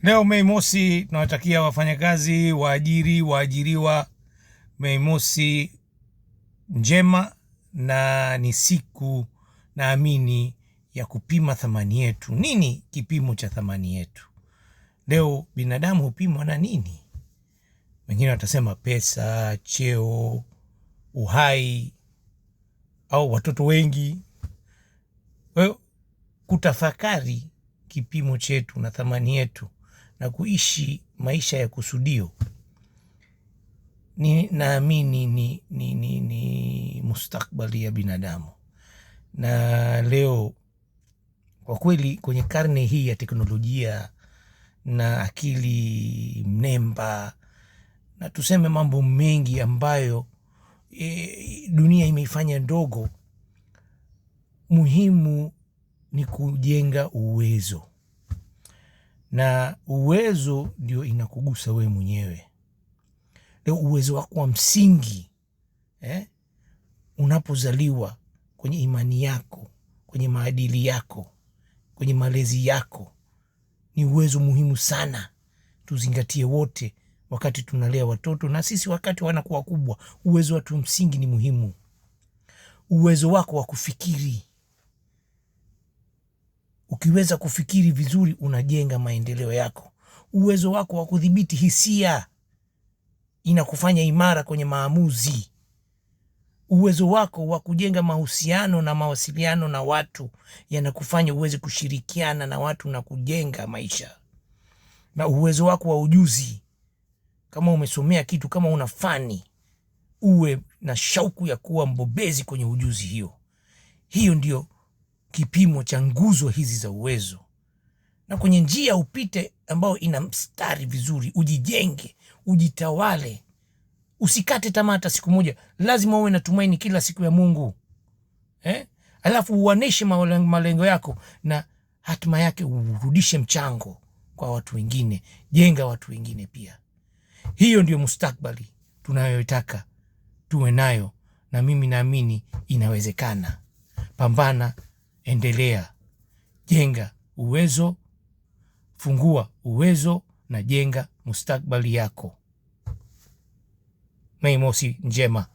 Leo Mei Mosi, tunawatakia wafanyakazi, waajiri, waajiriwa Mei Mosi njema, na ni siku naamini ya kupima thamani yetu. Nini kipimo cha thamani yetu? Leo binadamu hupimwa na nini? Wengine watasema pesa, cheo, uhai au watoto wengi. Well, kutafakari kipimo chetu na thamani yetu na kuishi maisha ya kusudio, naamini ni mustakbali ya binadamu. Na leo kwa kweli kwenye karne hii ya teknolojia na akili mnemba na tuseme mambo mengi ambayo dunia imeifanya ndogo, muhimu ni kujenga uwezo, na uwezo ndio inakugusa we mwenyewe. Leo uwezo wako wa msingi unapozaliwa kwenye imani yako, kwenye maadili yako, kwenye malezi yako, ni uwezo muhimu sana. Tuzingatie wote wakati tunalea watoto na sisi wakati wanakuwa kubwa. Uwezo watu msingi ni muhimu. Uwezo wako wa kufikiri, ukiweza kufikiri vizuri unajenga maendeleo yako. Uwezo wako wa kudhibiti hisia inakufanya imara kwenye maamuzi. Uwezo wako wa kujenga mahusiano na mawasiliano na watu yanakufanya uweze kushirikiana na watu na kujenga maisha. Na uwezo wako wa ujuzi, kama umesomea kitu, kama una fani, uwe na shauku ya kuwa mbobezi kwenye ujuzi hiyo. Hiyo ndio kipimo cha nguzo hizi za uwezo. Na kwenye njia upite ambao ina mstari vizuri, ujijenge, ujitawale, usikate tamaa hata siku moja. Lazima uwe na tumaini kila siku ya Mungu. Alafu uoneshe malengo yako na hatima yake, urudishe mchango kwa watu wengine, jenga watu wengine pia. Hiyo ndio mustakbali tunayotaka tuwe nayo, na mimi naamini inawezekana. Pambana, endelea, jenga uwezo, fungua uwezo na jenga mustakbali yako. Mei Mosi njema.